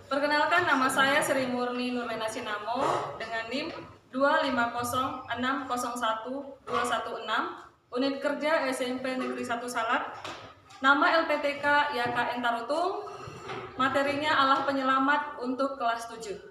Perkenalkan, nama saya Sri Murni Nurmena Sinamo dengan NIM 250601216, unit kerja SMP Negeri 1 Salak, nama LPTK YKN Tarutung, materinya Allah Penyelamat untuk kelas 7.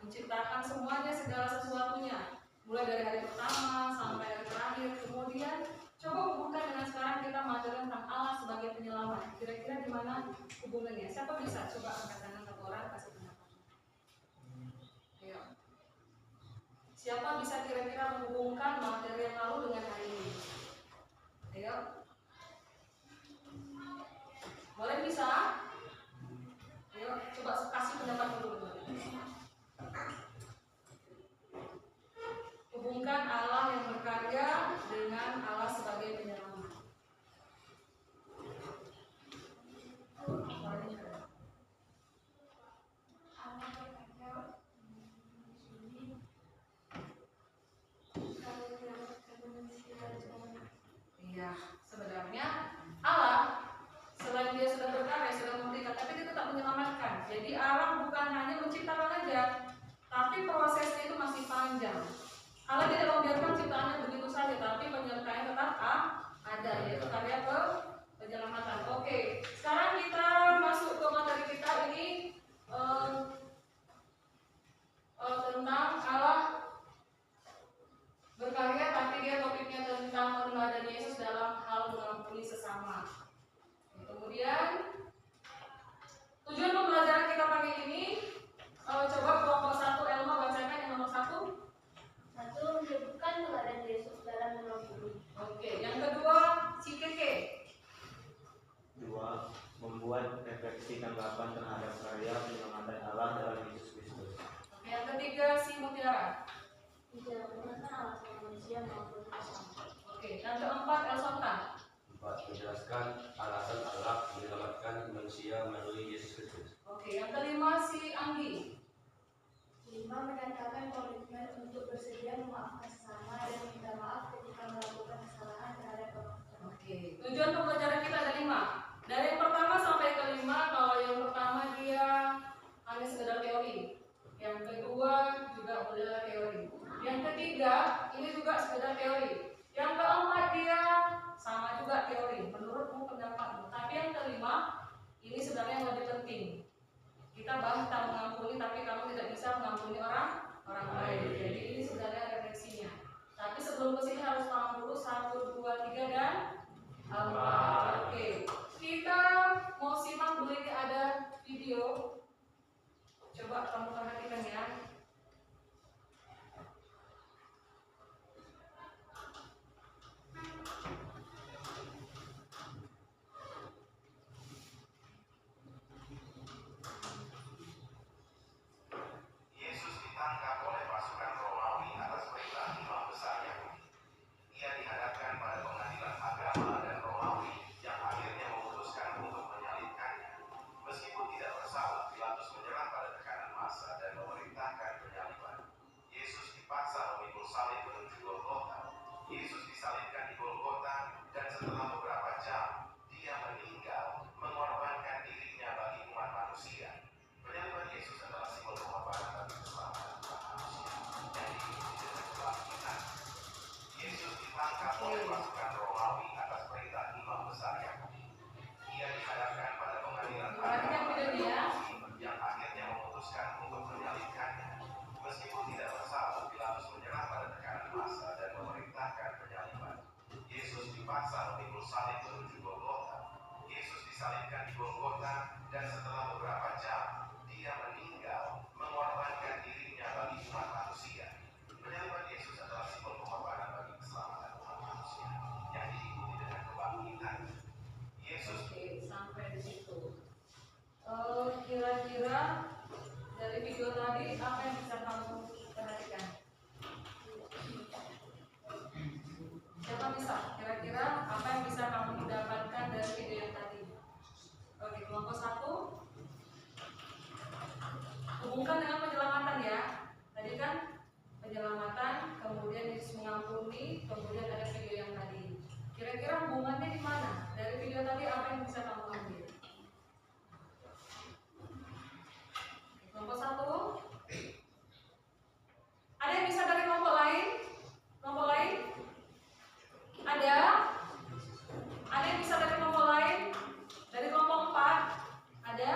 Menciptakan semuanya, segala sesuatunya, mulai dari hari pertama sampai hari terakhir. Kemudian coba hubungkan dengan sekarang kita mengajarkan tentang Allah sebagai penyelamat. Kira-kira gimana hubungannya? Siapa bisa coba angkat tangan satu orang, kasih pendapat. Ayo. Siapa bisa kira-kira menghubungkan materi yang lalu dengan hari ini? Ayo. Boleh bisa? Ayo, coba kasih pendapat dulu. Hubungkan Allah yang berkarya Kemudian tujuan pembelajaran kita pagi ini, coba kelompok 1 Elma bacakan yang nomor 1. Menyebutkan teladan Yesus dalam mengampuni. Oke, yang kedua si Keke. 2. Membuat refleksi tanggapan terhadap karya penyelamatan Allah dalam Yesus Kristus. Oke, yang ketiga si Mutiara. Tidak menggunakan alasan manusia maupun sesama. Oke, yang keempat Elsonta. 4. Menjelaskan alasan Allah menyelamatkan manusia melalui Yesus Kristus. Oke, yang kelima si Anggi. 5. Menyatakan komitmen untuk bersedia memaafkan sesama dan minta maaf ketika melakukan kesalahan terhadap orang lain. Oke, tujuan pembelajaran kita ada 5. Dari yang pertama sampai ke 5, kalau yang pertama dia hanya sekedar teori. Yang kedua juga adalah teori. Yang ketiga ini juga sekedar teori. Yang keempat dia sama juga teori. Menurutmu, pendapatmu. Tapi yang kelima ini sebenarnya yang lebih penting. Kita bahas tentang mengampuni, tapi kamu tidak bisa mengampuni orang lain. Jadi ini sebenarnya refleksinya. Tapi sebelum ke sini harus paham dulu 1, 2, 3 dan 4. Oke. Kita mau simak dulu, ini ada video. Coba kamu perhatikan ya. Yesus ditangkap oleh pasukan Romawi atas perintah imam besar Yahudi. Ia dihadapkan pada pengadilan agama dan Romawi yang akhirnya memutuskan untuk menyalibkannya. Meskipun tidak bersalah, Pilatus menyerah pada tekanan massa dan memerintahkan penyaliban. Yesus dipaksa memikul salib menuju Golgota. Yesus disalibkan di Golgota dan setelah beberapa jam dia meninggal, mengorbankan dirinya bagi umat manusia. Penyaliban Yesus adalah simbol pengorbanan bagi keselamatan umat manusia yang diikuti dengan kebangkitan. Yesus ditangkap oleh pasukan Romawi atas perintah imam besar Yahudi. Ia dihadapkan pada pengadilan agama dan Romawi yang akhirnya memutuskan untuk menyalibkannya. Meskipun tidak bersalah, Pilatus menyerah pada tekanan massa dan memerintahkan penyaliban. Yesus dipaksa memikul salib menuju Golgota. Yesus disalibkan di Golgota dan setelah beberapa jam dia meninggal, mengorbankan dirinya bagi umat manusia. Penyaliban Yesus adalah simbol pengorbanan bagi keselamatan umat manusia yang diikuti dengan kebangkitan. Yesus. Oke, sampai di situ. Kira-kira dari video tadi apa yang bisa kamu perhatikan? Siapa bisa? Kira-kira apa yang bisa kamu dapatkan dari video yang tadi? Oke, kelompok 1. Hubungkan dengan penyelamatan ya. Tadi kan penyelamatan, kemudian Yesus mengampuni, kemudian ada video yang tadi. Kira-kira hubungannya di mana? Dari video tadi apa yang bisa kamu ambil? Kelompok 1. Ada yang bisa dari kelompok lain? Kelompok lain? Ada? Ada yang bisa dari kelompok lain? Dari kelompok 4? Ada?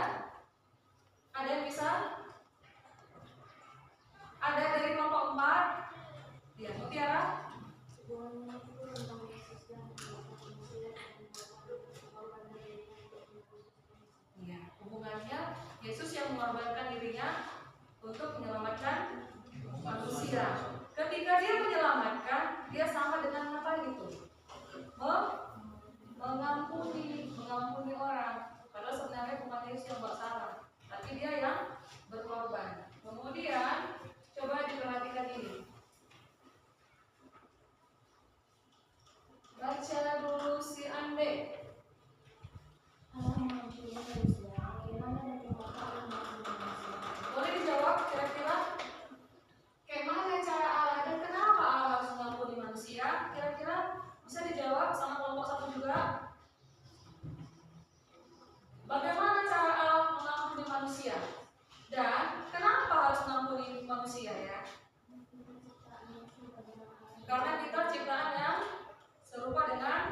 Ada yang bisa? Ada dari kelompok 4? Ya, Mutiara? Hubungannya itu tentang Yesus yang menyelamatkan manusia dan mengorbankan dirinya untuk menebus. Iya, hubungannya Yesus yang mengorbankan dirinya untuk menyelamatkan manusia. Ketika dia menyelamatkan, dia sama dengan apa gitu? Mengampuni orang. Padahal sebenarnya bukan Yesus yang buat salah, tapi dia yang berkorban. Kemudian coba diperhatikan ini. Baca dulu si Ande. Allah mengampuni manusia, bagaimana dan mengapa Allah mengampuni manusia? Boleh dijawab kira-kira? Kayak mana cara Allah dan kenapa Allah harus mengampuni manusia? Kira-kira bisa dijawab sama kelompok 1 juga? Bagaimana cara Allah mengampuni manusia? Dan kenapa harus mengampuni manusia ya? Karena kita ciptaan yang serupa dengan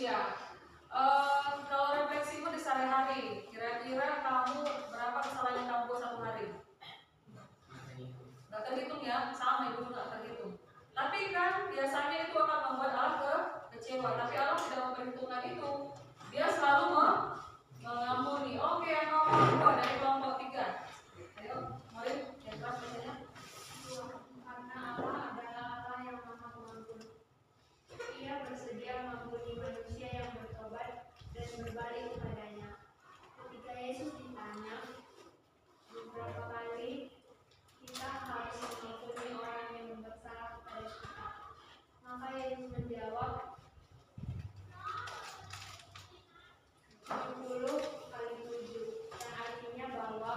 manusia. Kalau refleksimu di sehari-hari, kira-kira kamu berapa kesalahan yang kamu buat satu hari? Gak terhitung ya, sama ibu juga gak terhitung. Tapi kan biasanya itu akan membuat Allah kecewa. Tapi Allah tidak memperhitungkan itu. Dia selalu mengampuni. Oke, yang nomor 2 dari kelompok 3. Ayo, mari yang keras bacanya. Karena Allah adalah Allah yang Maha Pengampun. Ia bersedia mengampuni manusia yang bertobat dan berbalik kepadanya. Ketika Yesus ditanya beberapa kali kita harus mengampuni orang yang bersalah kepada kita, maka Yesus menjawab 70 kali 7, yang artinya bahwa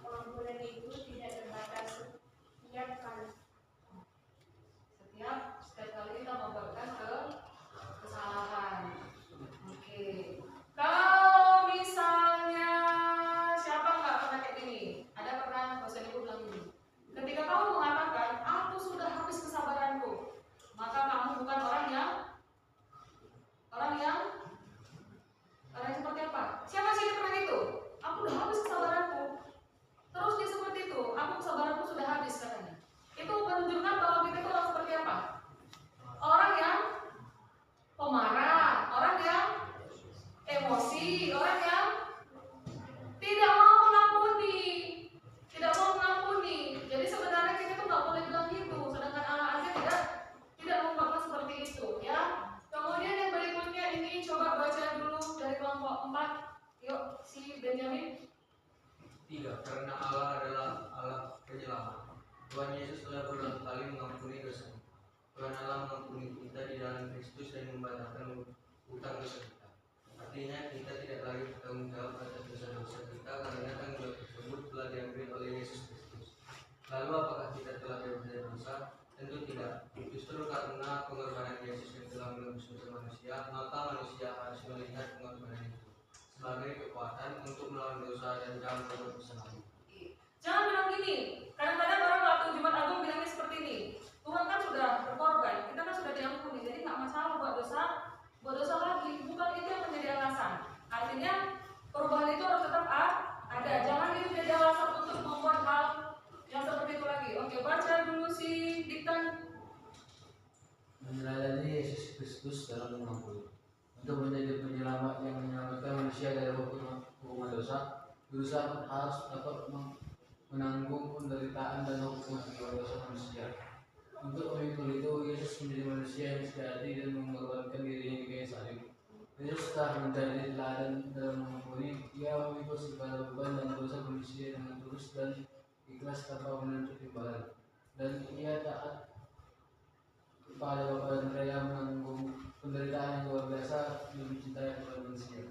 pengampunan itu tidak terbatas setiap kali. Setiap kali kita membuatkan kesalahan. Oke. Kalau misalnya siapa nggak pernah kayak gini? Ada pernah dosen ibu bilang gini. Ketika kamu mengatakan aku sudah habis kesabaranku, maka kamu bukan orang yang seperti apa? Siapa sih yang pernah gitu? Aku udah habis kesabaranku. Terus dia seperti itu. Aku kesabaranku sudah habis katanya. Itu menunjukkan bahwa kita itu orang seperti apa? Orang yang pemarah, orang yang emosi, orang yang tidak mau mengampuni. Jadi sebenarnya kita tuh nggak boleh bilang gitu. Sedangkan Allah aja tidak membuatkan seperti itu, ya. Kemudian yang berikutnya ini coba baca dulu dari kelompok 4. Yuk, si Benjamin. 3. Karena Allah adalah Allah penyelamat. Tuhan Yesus telah berulang kali mengampuni dosa. Tuhan Allah mengampuni kita di dalam Kristus dan membatalkan utang dosa kita. Artinya kita tidak lagi bertanggung jawab atas dosa-dosa kita karena tanggung jawab tersebut telah diambil oleh Yesus Kristus. Lalu apakah kita telah bebas dari dosa? Tentu tidak. Justru karena pengorbanan Yesus yang telah menebus dosa manusia, maka manusia harus melihat pengorbanan itu sebagai kekuatan untuk melawan dosa dan jangan berbuat dosa lagi. Jangan bilang gini. Kadang-kadang orang waktu Jumat Agung bilangnya seperti ini. Tuhan kan sudah berkorban, kita kan sudah diampuni, jadi nggak masalah buat dosa lagi. Bukan itu yang menjadi alasan. Artinya perubahan itu harus tetap ada. Jangan itu jadi alasan untuk membuat hal yang seperti itu lagi. Oke, baca dulu si Diktan. Meneladani Yesus Kristus dalam mengampuni. Untuk menjadi penyelamat yang menyelamatkan manusia dari hukuman dosa, berusaha harus dapat menanggung penderitaan dan hukuman akibat dosa manusia. Untuk memikul itu, Yesus menjadi manusia yang sejati dan mengorbankan dirinya di kayu salib. Yesus telah menjadi teladan dalam mengampuni. Ia memikul segala beban dan dosa manusia dengan tulus dan ikhlas tanpa menuntut imbalan. Dan ia taat kepada Bapa dan rela menanggung penderitaan yang luar biasa demi mencintai kepada manusia.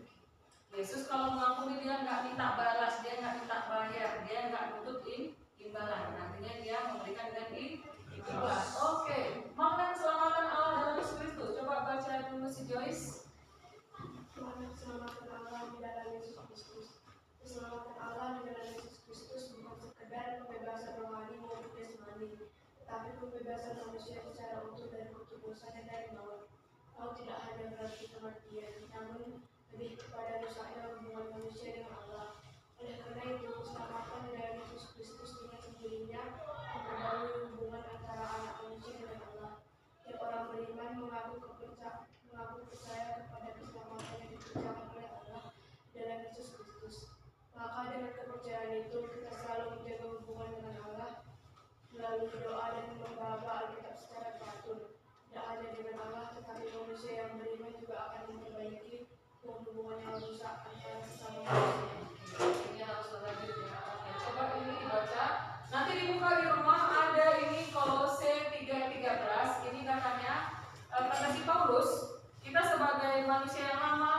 Yesus kalau mengampuni dia nggak minta balas, dia nggak minta bayar, dia nggak nuntut imbalan. Artinya dia memberikan dengan ikhlas. Oke, makna keselamatan Allah dalam Yesus Kristus. Coba baca dulu si Joyce. Keselamatan Allah di dalam Yesus Kristus. Keselamatan Allah di dalam Yesus Kristus bukan sekedar pembebasan rohani maupun jasmani, tetapi pembebasan manusia secara utuh dari kutuk dosa dan dari maut. Maut tidak hanya berarti kematian, namun lebih kepada rusaknya hubungan manusia dengan Allah. Oleh karena itu, keselamatan di dalam Yesus Kristus dengan sendirinya memperbarui hubungan antara anak manusia dengan Allah. Tiap orang beriman mengaku percaya kepada keselamatan yang dikerjakan oleh Allah dalam Yesus Kristus. Maka dengan kepercayaan itu kita selalu menjaga hubungan dengan Allah melalui doa dan membaca Alkitab secara teratur. Tidak hanya dengan Allah, tetapi manusia yang beriman juga akan memperbaiki hubungan yang rusak antara sesama manusia. Ini harus lagi. Coba ini dibaca. Nanti dibuka di rumah ada ini Kolose 3:13. Ini katanya kata si Paulus, kita sebagai manusia yang lama,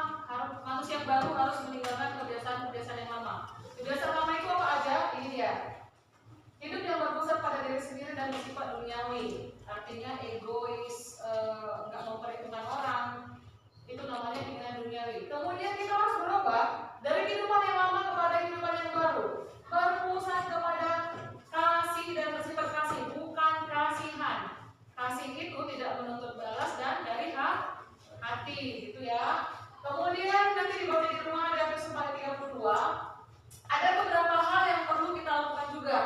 manusia yang baru harus meninggalkan kebiasaan-kebiasaan yang lama. Kebiasaan lama itu apa aja? Ini dia. Hidup yang berpusat pada diri sendiri dan bersifat duniawi. Artinya egois, nggak mau perhitungan orang. Itu namanya keinginan duniawi. Kemudian kita harus berubah dari kehidupan yang lama kepada kehidupan yang baru. Berpusat kepada kasih dan bersifat kasih, bukan kasihan. Kasih itu tidak menuntut balas dan dari hati, gitu ya. Kemudian nanti dibaca di rumah ada Efesus 4:32. Ada beberapa hal yang perlu kita lakukan juga.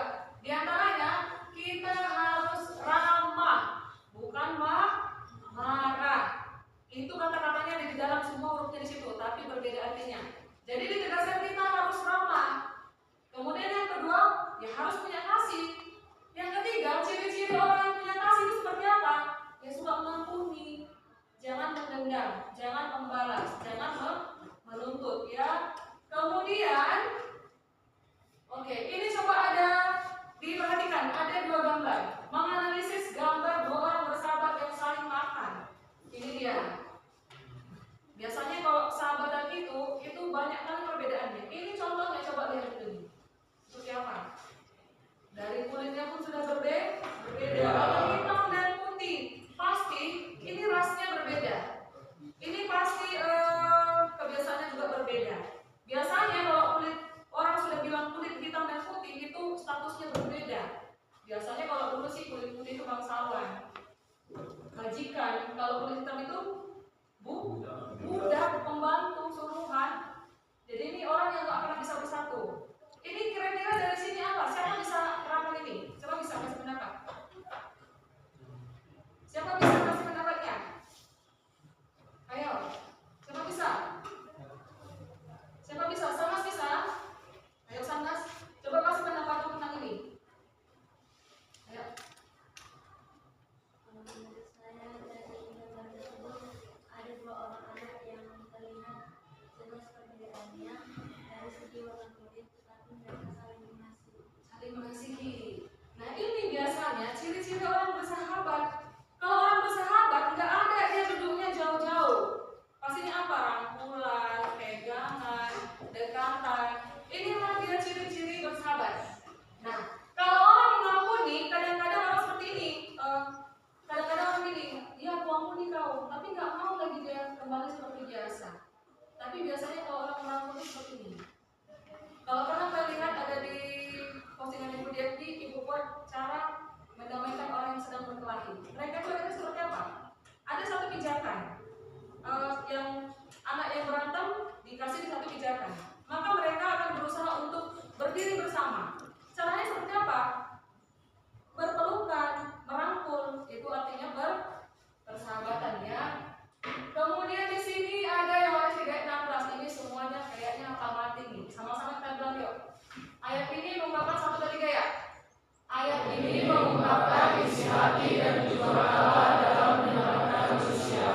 Di antaranya kita harus ramah, bukan marah. Itu kata-katanya ada di dalam semua hurufnya di situ, tapi berbeda artinya. Jadi ditegaskan kita harus ramah. Kemudian yang kedua, ya harus punya kasih. Yang ketiga, ciri-ciri orang yang punya kasih itu seperti apa? Ya suka mengampuni, jangan mendendam, jangan membalas, jangan menuntut ya. Kemudian, oke, ini coba ada diperhatikan, ada dua gambar. Menganalisis gambar dua orang bersahabat yang saling makan. Ini dia. Biasanya kalau sahabatan itu banyak kali perbedaannya. Ini contohnya, coba lihat dulu. Seperti apa? Dari kulitnya pun sudah berbeda. Kalau hitam dan putih, pasti ini rasnya berbeda. Ini pasti kebiasaannya juga berbeda. Biasanya kalau kulit orang sudah bilang kulit hitam dan putih itu statusnya berbeda. Biasanya kalau dulu sih kulit putih itu bangsawan, majikan. Kalau kulit hitam itu budak, pembantu, suruhan. Jadi ini orang yang nggak pernah bisa bersatu. Ini kira-kira dari sini apa? Siapa bisa terangkan ini? Coba bisa kasih pendapat. Siapa bisa kasih pendapatnya? Ayo, siapa bisa? Siapa bisa? Sanas bisa? Ayo Sanas, coba kasih pendapat tentang ini. Ayo. Menurut saya dari gambar tersebut ada dua orang anak yang terlihat jelas perbedaannya dari segi warna kulit, tetapi mereka saling mengasihi. Saling mengasihi. Nah ini biasanya ciri-ciri orang bersahabat. Kalau orang bersahabat nggak ada dia duduknya jauh-jauh. Pastinya apa? Rangkulan, pegangan, dekatan. Inilah dia ciri-ciri bersahabat. Nah kalau orang mengampuni, kadang-kadang orang seperti ini. Kadang-kadang orang ini, ya aku ampuni kau, tapi nggak mau lagi dia kembali seperti biasa. Tapi biasanya kalau orang mengampuni seperti ini. Kalau pernah kalian lihat ada di postingan Ibu Devi, Ibu buat cara mendamaikan orang yang sedang berkelahi. Mereka itu ada seperti apa? Ada satu pijakan yang anak yang berantem dikasih di satu pijakan. Maka mereka akan berusaha untuk berdiri bersama. Caranya seperti apa? Berpelukan, merangkul, itu artinya bersahabatan ya. Kemudian di sini ada yang harus digaet 16. Ini semuanya kayaknya hafal mati nih. Sama-sama kita bilang yuk. Ayat ini mengungkapkan 1, 2, 3 ya. Ayat ini mengungkapkan isi hati dan tujuan Allah dalam menyelamatkan manusia.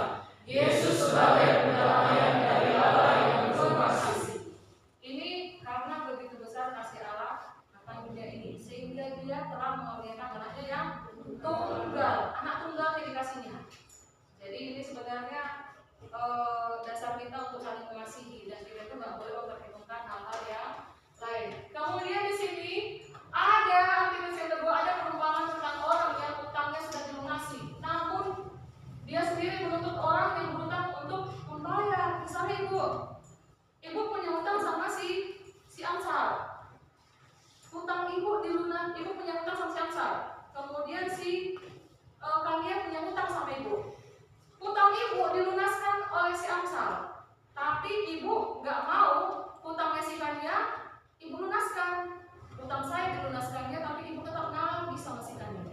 Yesus sebagai pendamaian dari Allah yang penuh kasih. Ini karena begitu besar kasih Allah akan dunia ini, sehingga Dia telah mengorbankan anaknya yang tunggal, anak tunggalnya dikasihnya. Jadi ini sebenarnya dasar kita untuk saling mengasihi, dan kita itu nggak boleh memperhitungkan hal-hal yang lain. Kemudian di sini ada aktivitas yang kedua, ada perumpamaan tentang orang yang utangnya sudah dilunasi, namun dia sendiri menuntut orang yang berutang untuk membayar. Misalnya ibu punya utang sama si Amsal. Utang ibu dilunas, ibu punya utang sama si Amsal. Kemudian kalian punya utang sama ibu. Utang ibu dilunaskan oleh si Amsal, tapi ibu nggak mau utangnya si Kania ibu lunaskan. Utang saya dilunaskannya, tapi ibu tetap nagih sama si Kania.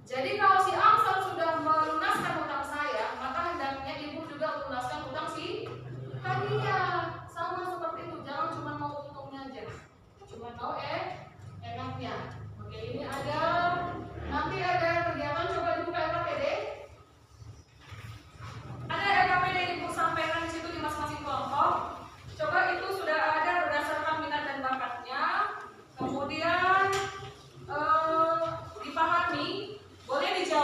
Jadi kalau si Amsal sudah melunaskan utang saya, maka hendaknya ibu juga melunaskan utang si Kania. Sama seperti itu, jangan cuma mau untungnya aja, cuma mau enaknya. Oke, ini nanti ada kegiatan, coba dibuka LKPD. Ada LKPD yang ibu sampaikan di situ di masing-masing kelompok. Coba itu sudah ada berdasarkan minat dan bakatnya. Kemudian dipahami, boleh dijawab.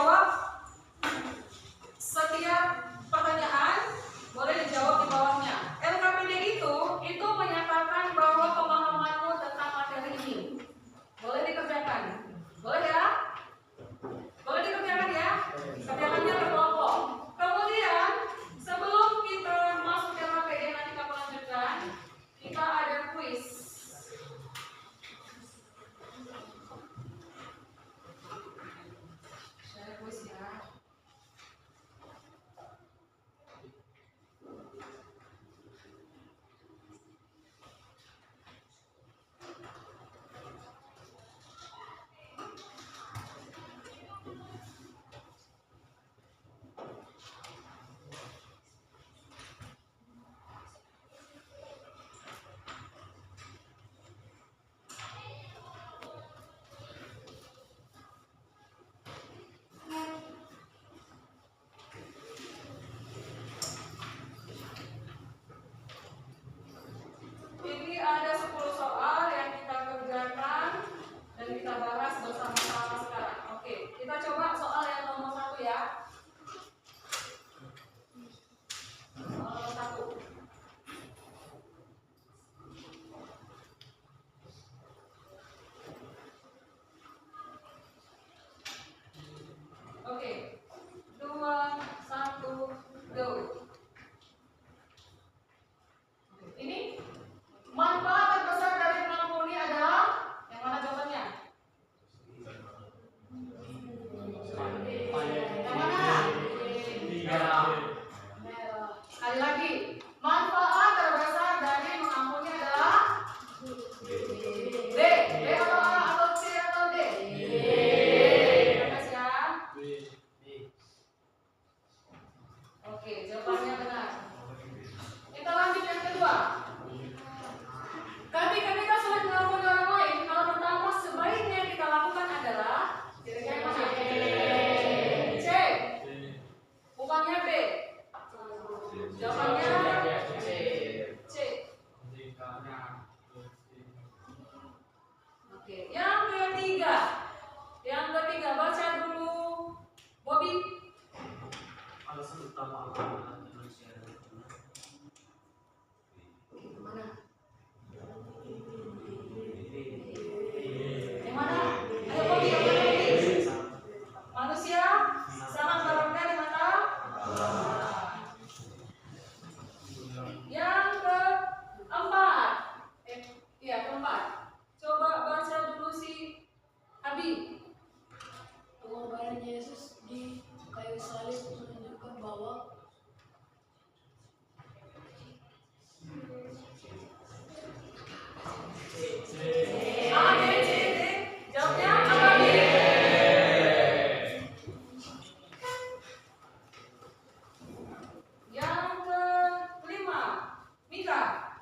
Mika.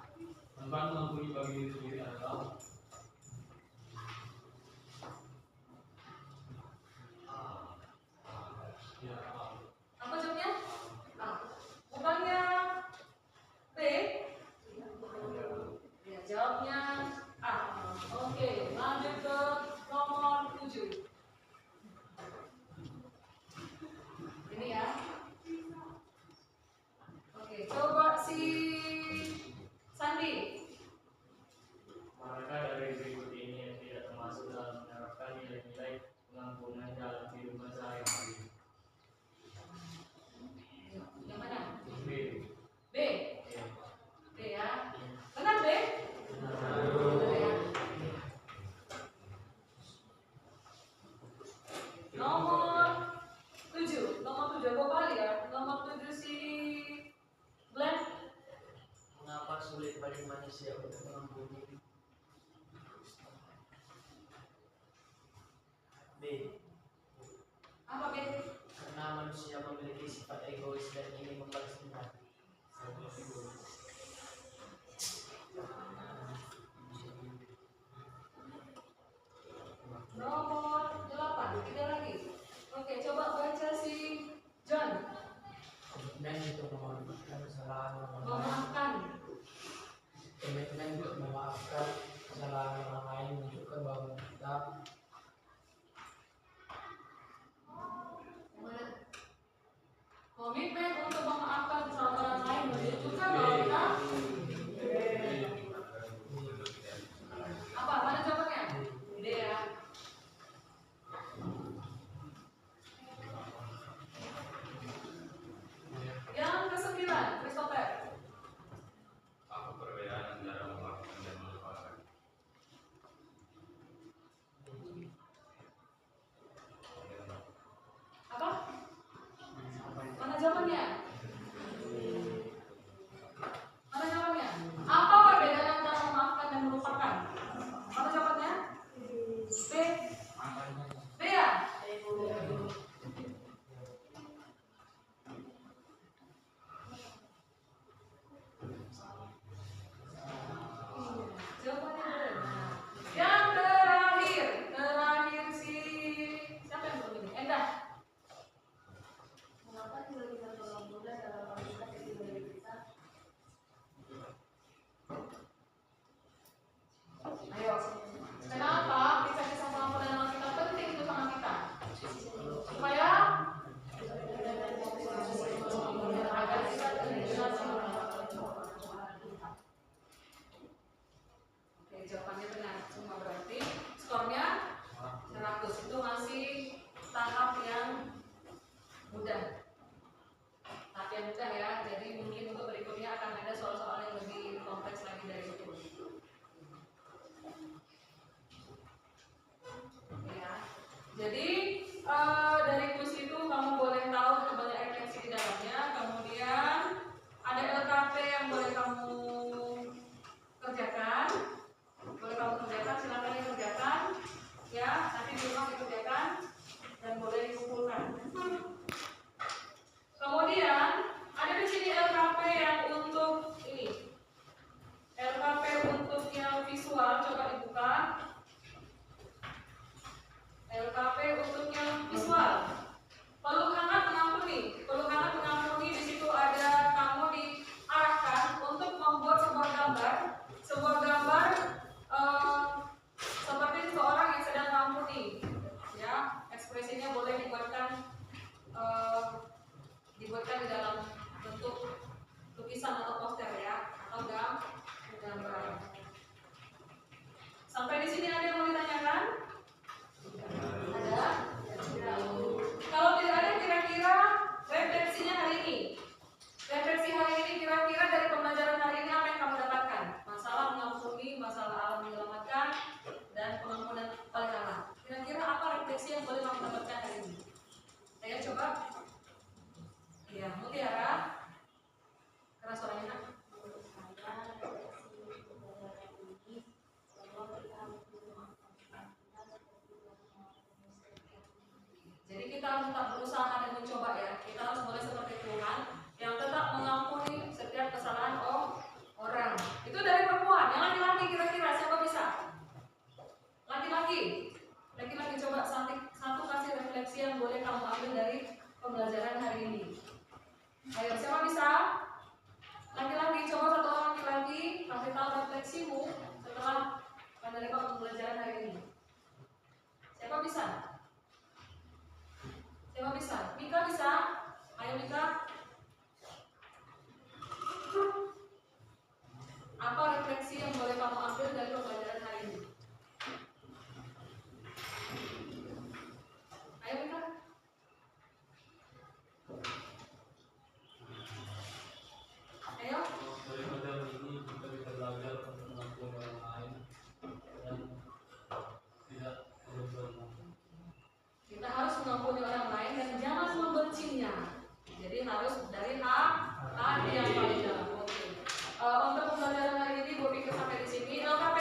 Manfaat mengampuni bagi diri sendiri adalah ya, Apa jawabnya? A. Bukannya B? Ya, jawabnya A. Oke, lanjut ke nomor 7. Ini ya. Oke, coba si Sandi. Maka dari berikut ini yang tidak termasuk dalam menerapkan nilai-nilai pengampunan dalam kehidupan sehari-hari. Yang mana? B. B. B ya. Benar B? Benar ya. Nomor 7. Nomor 7 aku kali ya. Nomor 7 si Glenn. Mengapa sulit bagi manusia untuk mengampuni? B. Apa B? Karena manusia memiliki sifat egois dan ingin membalas dendam. Nomor 8. 3 lagi. Oke, coba baca si John. Komitmen untuk memaafkan kesalahan orang lain. Memaafkan. Komitmen untuk memaafkan kesalahan orang lain menunjukkan bahwa kita Komitmen untuk memaafkan kesalahan orang lain menunjukkan bahwa kita apa? Mana jawabannya? D ya. Yang ke-9, Christopher. Apa perbedaan antara memaafkan dan melupakan? Apa? Mana jawabannya? Mana jawabannya? Apa perbedaan antara memaafkan dan melupakan? Mana jawabannya? B. B ya? Jawabannya benar. Yang terakhir si siapa yang belum ini? Endah. Mengapa tidak bisa tolong muda dalam kapasitas yang diberi kita? Ayo. Kenapa kisah-kisah pengampunan dalam kita penting untuk sama kita? Supaya agar kita terinspirasi. Oke, jawabannya benar. Semua berarti skornya 100. Itu masih tahap yang mudah. Tahap yang mudah ya. Jadi mungkin untuk berikutnya akan ada soal-soal yang lebih kompleks lagi dari itu. Ya. Jadi dari kuis itu kamu boleh tahu banyak refleksi di dalamnya. Kemudian ada LKP yang boleh kamu kerjakan. Boleh kamu kerjakan, silakan dikerjakan. Ya, nanti di rumah dikerjakan dan boleh dikumpulkan. Kemudian ada di sini LKP yang untuk ini. LKP untuk yang visual coba dibuka. LKP untuk yang visual. Peluk hangat mengampuni. Peluk hangat mengampuni di situ ada kamu diarahkan untuk membuat sebuah gambar. Sebuah gambar seperti seseorang yang sedang mengampuni. Ya, ekspresinya boleh dibuatkan di dalam bentuk lukisan atau poster ya, atau gambar. Sampai di sini ada yang mau ditanyakan? Ada? Kalau tidak ada, kira-kira refleksinya hari ini. Refleksi hari ini kira-kira dari pembelajaran hari ini apa yang kamu dapatkan? Masalah mengampuni, masalah alam menyelamatkan, dan pengampunan oleh Allah. Kira-kira apa refleksi yang boleh kamu dapatkan hari ini? Saya coba. Iya, Mutiara. Karena suaranya enak. Jadi kita harus tetap berusaha dan mencoba ya. Kita harus mulai seperti Tuhan yang tetap mengampuni setiap kesalahan orang refleksimu setelah menerima pembelajaran hari ini? Siapa bisa? Siapa bisa? Mika bisa? Ayo Mika. Apa refleksi yang boleh kamu ambil dari pembelajaran hari ini? Ayo Mika. Ayo. Dari pelajaran ini kita bisa belajar untuk mengampuni orang lain dan tidak berbuat. Kita harus mengampuni orang lain dan jangan membencinya. Jadi harus dari hati yang paling dalam. Oke. Untuk pembelajaran hari ini gue pikir sampai di sini. LKP